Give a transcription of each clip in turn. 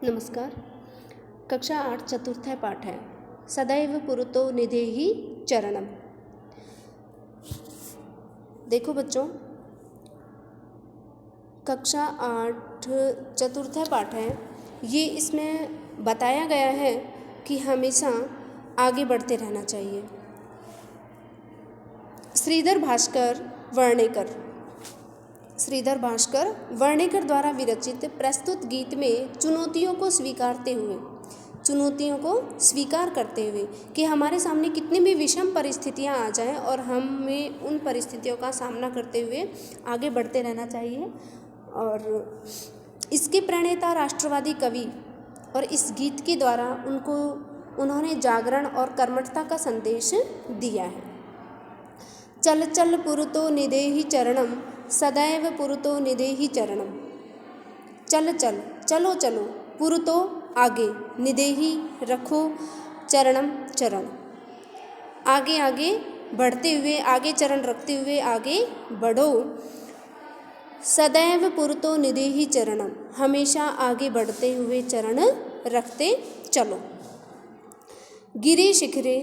नमस्कार। कक्षा 8 चतुर्थ पाठ है सदैव पुरतो निधेहि चरणम। देखो बच्चों, कक्षा 8 चतुर्थ पाठ है। ये इसमें बताया गया है कि हमेशा आगे बढ़ते रहना चाहिए। श्रीधर भास्कर वर्णेकर द्वारा विरचित प्रस्तुत गीत में चुनौतियों को स्वीकार करते हुए कि हमारे सामने कितनी भी विषम परिस्थितियां आ जाएं और हमें उन परिस्थितियों का सामना करते हुए आगे बढ़ते रहना चाहिए। और इसके प्रणेता राष्ट्रवादी कवि और इस गीत के द्वारा उन्होंने जागरण और कर्मठता का संदेश दिया है। चल चल पुरतो निधेहि चरणम, सदैव पुरतो निधेहि चरणम। चल चल, चलो चलो, पुरतो आगे, निधेहि रखो, चरणम चरण, आगे आगे बढ़ते हुए, आगे चरण रखते हुए आगे बढ़ो। सदैव पुरतो निधेहि चरणम, हमेशा आगे बढ़ते हुए चरण रखते चलो। गिरि शिखरे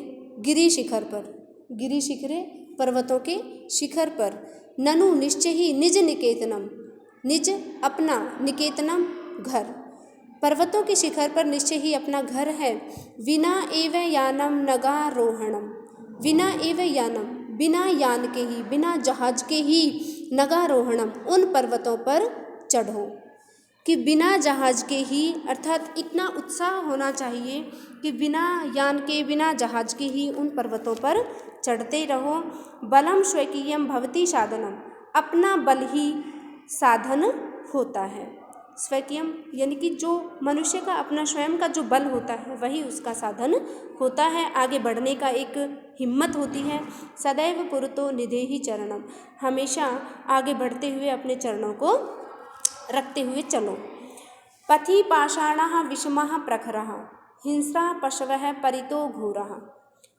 पर्वतों के शिखर पर, ननु निश्चय ही निज निकेतनम, निज अपना, निकेतनम घर, पर्वतों के शिखर पर निश्चय ही अपना घर है। विना एव यानम नगारोहणम, विना एव यानम, बिना यान के ही, बिना जहाज के ही, नगारोहणम, उन पर्वतों पर चढ़ो। कि बिना जहाज के ही अर्थात इतना उत्साह होना चाहिए कि बिना यान के, बिना जहाज के ही उन पर्वतों पर चढ़ते रहो। बलम स्वकीयम भवति साधनम, अपना बल ही साधन होता है। स्वकीयम यानी कि जो मनुष्य का अपना स्वयं का जो बल होता है वही उसका साधन होता है, आगे बढ़ने का एक हिम्मत होती है। सदैव पुरतो निधेहि चरणम, हमेशा आगे बढ़ते हुए अपने चरणों को रखते हुए चलो। पथि पाषाणः विषमः प्रखरः, हिंस्रा पशवः परितो घोरः।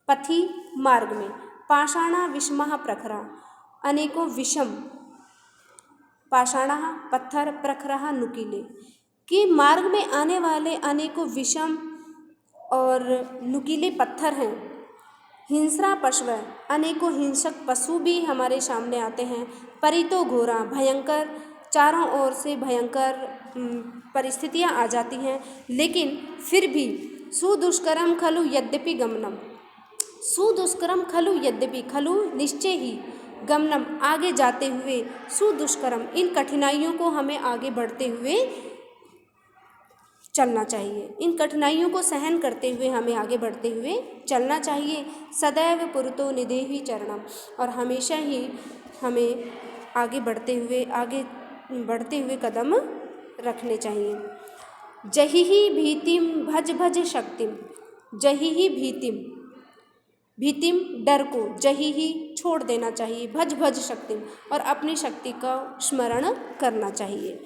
पथि मार्ग में, पाषाणः विषमः प्रखरः, अनेकों विषम, पाषाणः पत्थर, प्रखरः नुकीले, कि मार्ग में आने वाले अनेकों विषम और नुकीले पत्थर हैं। हिंस्रा पशव, अनेकों हिंसक पशु भी हमारे सामने आते हैं। परितो घोरा, भयंकर, चारों ओर से भयंकर परिस्थितियां आ जाती हैं, लेकिन फिर भी सुदुष्करम खलु यद्यपि गमनम, सुदुष्करम खलु यद्यपि, खलु निश्चय ही, गमनम आगे जाते हुए, सुदुष्करम इन कठिनाइयों को हमें आगे बढ़ते हुए चलना चाहिए, इन कठिनाइयों को सहन करते हुए हमें आगे बढ़ते हुए चलना चाहिए। सदैव पुरतो निधेहि चरणम, और हमेशा ही हमें आगे बढ़ते हुए कदम रखने चाहिए। जहिहि भीतिम भज भज शक्तिम, जहिहि भीतिम डर को, जहिहि छोड़ देना चाहिए, भज भज शक्तिम और अपनी शक्ति का स्मरण करना चाहिए।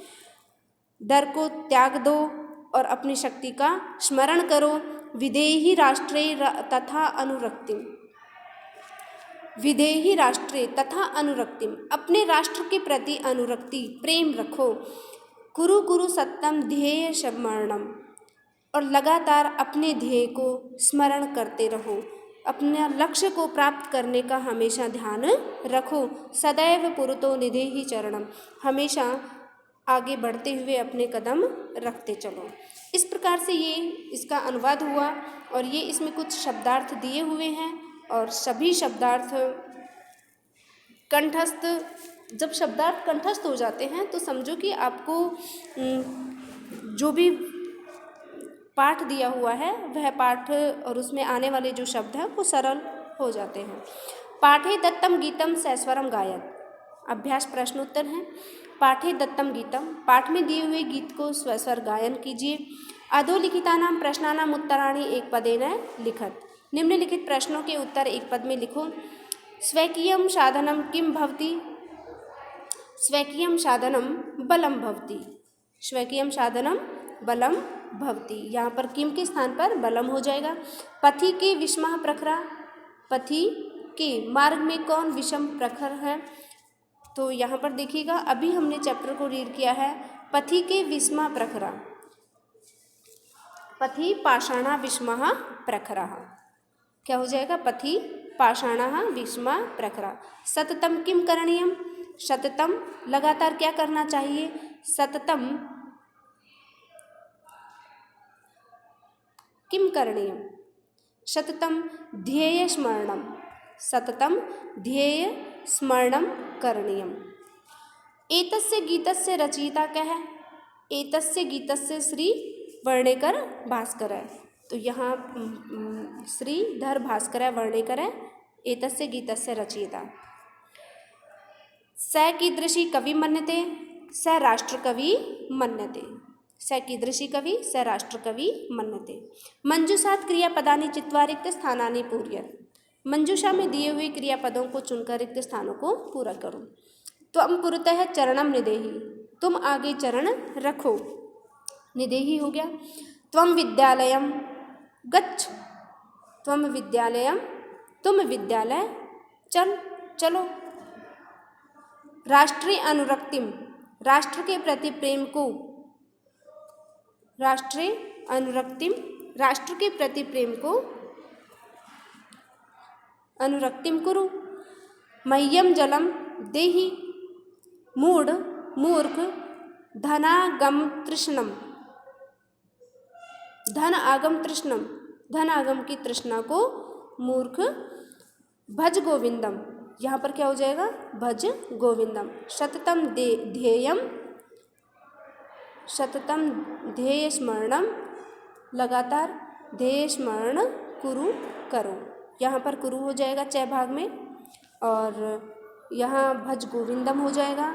डर को त्याग दो और अपनी शक्ति का स्मरण करो। विधेहि राष्ट्रे तथा अनुरक्तिम, विधेहि राष्ट्रे तथा अनुरक्तिम, अपने राष्ट्र के प्रति अनुरक्ति, प्रेम रखो। कुरु कुरु सत्यम ध्येय स्मरणम, और लगातार अपने ध्येय को स्मरण करते रहो, अपने लक्ष्य को प्राप्त करने का हमेशा ध्यान रखो। सदैव पुरतो निधेहि चरणम, हमेशा आगे बढ़ते हुए अपने कदम रखते चलो। इस प्रकार से ये इसका अनुवाद हुआ और ये इसमें कुछ शब्दार्थ दिए हुए हैं और सभी शब्दार्थ कंठस्थ, जब शब्दार्थ कंठस्थ हो जाते हैं तो समझो कि आपको जो भी पाठ दिया हुआ है वह पाठ और उसमें आने वाले जो शब्द हैं वो सरल हो जाते हैं। पाठे दत्तम गीतम सस्वरम गायत, अभ्यास प्रश्नोत्तर है। पाठे दत्तम गीतम, पाठ में दिए हुए गीत को स्वस्वर गायन कीजिए। अधोलिखितानां प्रश्नानां उत्तराणि एक पदेन लिखत, निम्नलिखित प्रश्नों के उत्तर एक पद में लिखो। स्वकीयं साधनं किं भवति, स्वकीयं साधनं बलं भवति, स्वकीयं साधनं बलं भवति, यहाँ पर किम के स्थान पर बलम हो जाएगा। पथि के विषमः प्रखरा, पथि के मार्ग में कौन विषम प्रखर है, तो यहाँ पर देखिएगा अभी हमने चैप्टर को रीड किया है। पथि के विषमः प्रखरा, पथि पाषाणा विस्मः प्रखरः। क्या हो जाएगा? पथि पाषाणः विस्मः प्रखरः। सततम किम करणीयम? सततम लगातार क्या करना चाहिए? सततम किम करणीयम? सततम ध्येय स्मरणम। सततम ध्येय स्मरणम करणीयम। एतस्य गीतस्य रचयिता कः है? एतस्य गीतस्य श्री वर्णेकर भास्कर है। तो यहाँ श्रीधर भास्कर वर्णेकर है। एतस्य गीतस्य रचयिता। स कीदृशी कवि मन्यते? स राष्ट्रकवि मन्यते। स कीदृशी कवि? स राष्ट्रकवि मन्यते। मंजूषात् क्रियापदानि चित्वा रिक्त स्थानानि पूरयत्। मंजूषा में दिए हुए क्रियापदों को चुनकर रिक्त स्थानों को पूरा करो। त्वं पुरतः चरणम निदेहि। तुम आगे चरण रखो। निदेहि हो गया। त्वं विद्यालयम गच्छ। त्वं विद्यालयम, तुम विद्यालय चलो। राष्ट्रीय अनुरक्तिम, राष्ट्र के प्रति प्रेम को। राष्ट्रीय अनुरक्तिम, राष्ट्र के प्रति प्रेम को अनुरक्तिम कुरु। मह्यम जलम देहि। मूढ़ मूर्ख धनागम तृष्णम। धन आगम तृष्णम, धन आगम की तृष्णा को मूर्ख। भज गोविंदम, यहाँ पर क्या हो जाएगा? भज गोविंदम। सततम ध्येयम, सततम ध्येय स्मरणम, लगातार ध्येय स्मरण कुरु करो। यहाँ पर कुरु हो जाएगा च भाग में, और यहाँ भज गोविंदम हो जाएगा।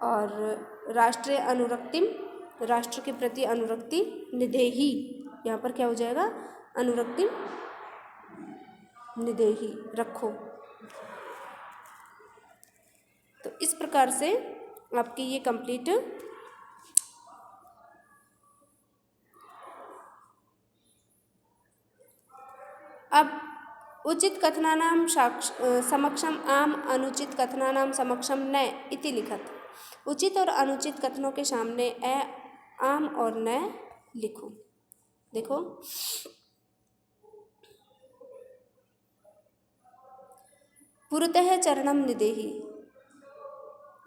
और राष्ट्रीय अनुरक्तिम, राष्ट्र के प्रति अनुरक्ति निदेही, यहाँ पर क्या हो जाएगा? अनुरक्तिम निदेही रखो। तो इस प्रकार से आपकी ये कंप्लीट अब उचित कथनानां समक्षम आम, अनुचित कथनानां समक्षम न इति लिखत। उचित और अनुचित कथनों के सामने आम और न लिखो। देखो, पुरतः चरणम निदेहि।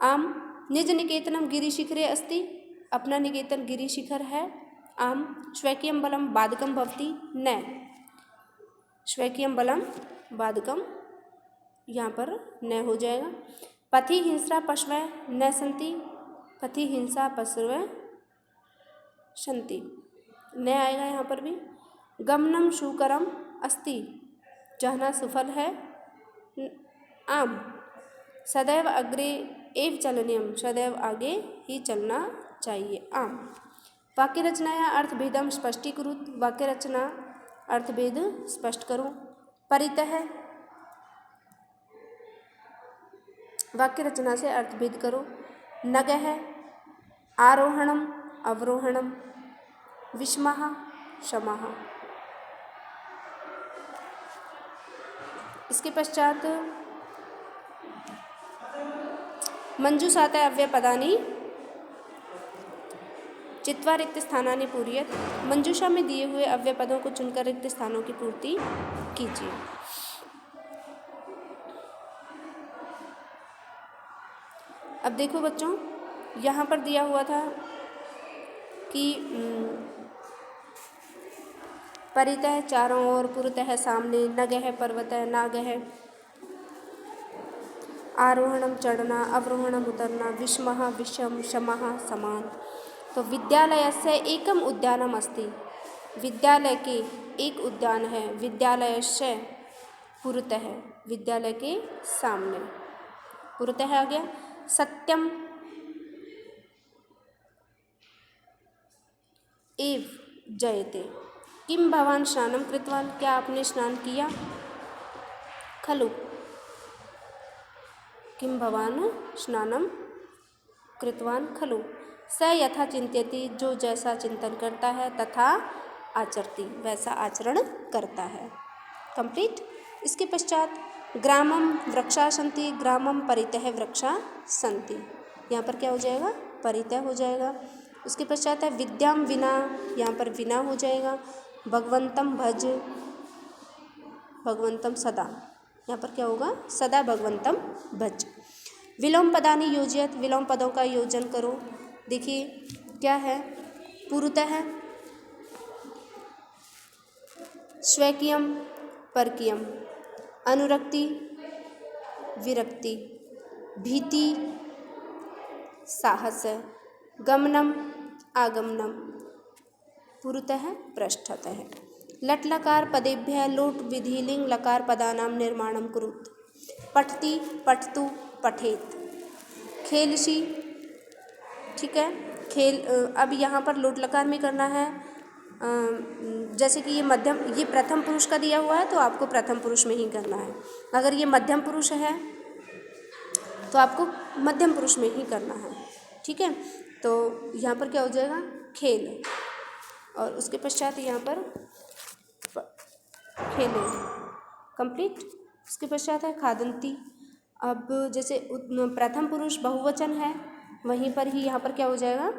आम निज निकेतनम गिरिशिखरे अस्ति। अपना निकेतन गिरिशिखर है। आम स्वकीयम बलम बाधकम भवति। न स्वकीयम बलम बाधकम, यहाँ पर न हो जाएगा। पथि हिंसा पशवः न सन्ति। पथि हिंसा पशवः सन्ति, न आएगा यहाँ पर भी। गमनम सुकरम अस्ति। चढ़ना सफल है। आम सदैव अग्रे एव चलनीयम। सदैव आगे ही चलना चाहिए। आम वाक्य रचनाया अर्थभेदम स्पष्टीकुरुत। वाक्य रचना अर्थभेद स्पष्ट करो। परितः, वाक्य रचना से अर्थभेद करो। नगः आरोहणम अवरोहणम। विस्मः शमः। इसके पश्चात मंजूषात अव्ययपदानि चित्वा रिक्त स्थानानि पूरयत्। मंजूषा में दिए हुए अव्यय पदों को चुनकर रिक्त स्थानों की पूर्ति कीजिए। अब देखो बच्चों, यहाँ पर दिया हुआ था कि परितः चारों ओर, पुरतः सामने, नगः पर्वतः, नागः आरोहणम चढ़ना, अवरोहणम उतरना, विस्मः विषम, शमः समान। तो विद्यालय से एकम उद्यानम अस्ति। विद्यालय के एक उद्यान है। विद्यालय से पुरतः, विद्यालय के सामने, पुरतः आ गया। सत्यम एव जयते। किम भवान स्नानम कृतवान। क्या आपने स्नान किया? खलु किम भवान स्नानम कृतवान खलु। स यथा चिंत्यति। जो जैसा चिंतन करता है, तथा आचरति, वैसा आचरण करता है। कंप्लीट। इसके पश्चात ग्रामम वृक्षा सन्ति। ग्रामम परितः वृक्षा सन्ति। यहाँ पर क्या हो जाएगा? परितः हो जाएगा। उसके पश्चात है विद्याम विना, यहाँ पर विना हो जाएगा। भगवंतम भज, भगवंतम सदा, यहाँ पर क्या होगा, सदा भगवंतम भज। विलोम पदानि योजयत, विलोम पदों का योजन करो। देखिए क्या है, पूर्वतः, स्वकीयम परकीयम, अनुरक्ति विरक्ति, भीति साहस, गमनम आगमनम, पुरतः पृष्ठतः। लट लकार पदेभ्यः लोट विधिलिंग लकार पदानां निर्माणं कुरुत। पठति पठतु पठेत, खेलसी, ठीक है, खेल। अब यहाँ पर लोट लकार में करना है, जैसे कि ये प्रथम पुरुष का दिया हुआ है तो आपको प्रथम पुरुष में ही करना है। अगर ये मध्यम पुरुष है तो आपको मध्यम पुरुष में ही करना है, ठीक है। तो यहाँ पर क्या हो जाएगा, खेल, और उसके पश्चात यहाँ पर खेले, कंप्लीट। उसके पश्चात है खादंती। अब जैसे प्रथम पुरुष बहुवचन है, वहीं पर ही यहाँ पर क्या हो जाएगा,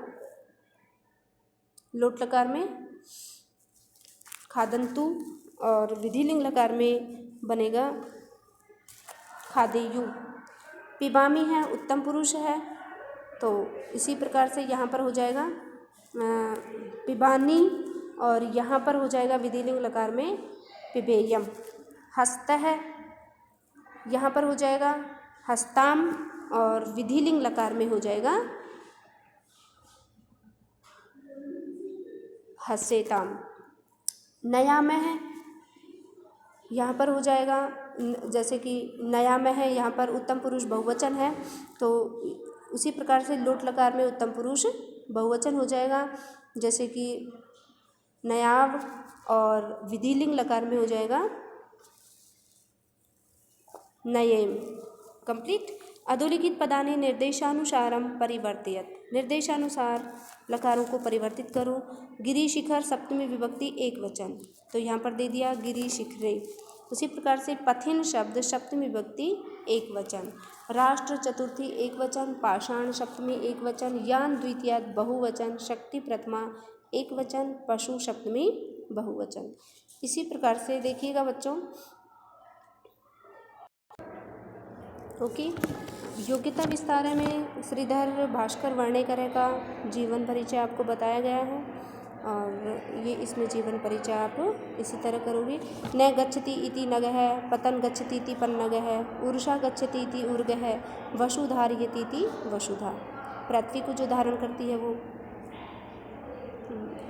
लोट लकार में खादंतु, और विधिलिंग लकार में बनेगा खादेयु। पिबामी है, उत्तम पुरुष है, तो इसी प्रकार से यहाँ पर हो जाएगा पिबानी, और यहाँ पर हो जाएगा विधिलिंग लकार में पिबेयम। हस्त है, यहाँ पर हो जाएगा हस्ताम, और विधिलिंग लकार में हो जाएगा हसेताम। नया में है, यहाँ पर हो जाएगा, जैसे कि नया में है, यहाँ पर उत्तम पुरुष बहुवचन है, तो उसी प्रकार से लोट लकार में उत्तम पुरुष बहुवचन हो जाएगा, जैसे कि नयाव, और विधिलिंग लकार में हो जाएगा नयेम। कंप्लीट। अधोलिखित पदानि निर्देशानुसारम परिवर्तयत, निर्देशानुसार लकारों को परिवर्तित करो। गिरी शिखर सप्तमी विभक्ति एक वचन, तो यहाँ पर दे दिया गिरी शिखरे। उसी प्रकार से पथिन शब्द सप्तमी विभक्ति एक वचन, राष्ट्र चतुर्थी एक वचन, पाषाण सप्तमी एक वचन, यान द्वितीया बहुवचन, शक्ति प्रथमा एक वचन, पशु सप्तमी बहुवचन। इसी प्रकार से देखिएगा बच्चों, ओके। योग्यता विस्तार में श्रीधर भास्कर वर्णेकर का जीवन परिचय आपको बताया गया है, और ये इसमें जीवन परिचय आप इसी तरह करोगे। न गच्छति इति नगः, पतन गच्छति इति पन्नगः, उर्षा गच्छति इति उर्गः, वसु धारयति इति वसुधा। पृथ्वी को जो धारण करती है वो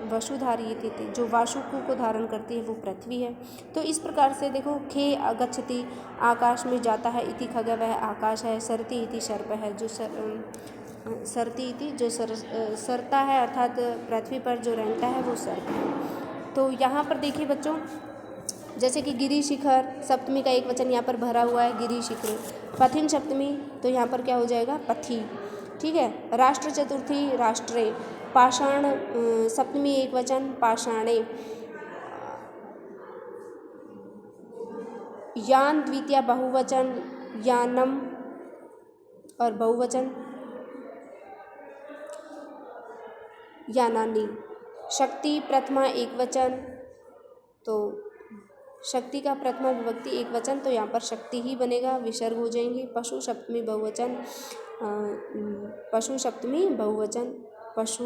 वसु धारयति थी, जो वासु को धारण करती है वो पृथ्वी है। तो इस प्रकार से देखो, खे अगच्छति आकाश में जाता है, इति खग वह आकाश है, सरती इति सर्प है, जो सरती इति जो सरता है, अर्थात पृथ्वी पर जो रहता है वो सर्प है। तो यहाँ पर देखिए बच्चों, जैसे कि गिरी शिखर सप्तमी का एक वचन यहाँ पर भरा हुआ है, गिरी शिखर। पथिन सप्तमी, तो यहाँ पर क्या हो जाएगा, पथी, ठीक है। राष्ट्र चतुर्थी राष्ट्रे, पाषाण सप्तमी एक वचन, पाषाणे। यान द्वितीया बहुवचन, यानम, और बहुवचन यानानी। शक्ति प्रथमा एक वचन, तो शक्ति का प्रथमा विभक्ति एक वचन, तो यहाँ पर शक्ति ही बनेगा, विसर्ग हो जाएंगे। पशु सप्तमी बहुवचन, पशु सप्तमी बहुवचन, पशु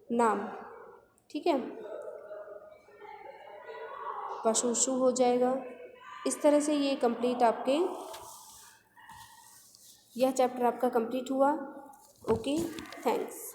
नाम, ठीक है, पशुषु हो जाएगा। इस तरह से ये कंप्लीट आपके, यह चैप्टर आपका कंप्लीट हुआ। Okay, thanks.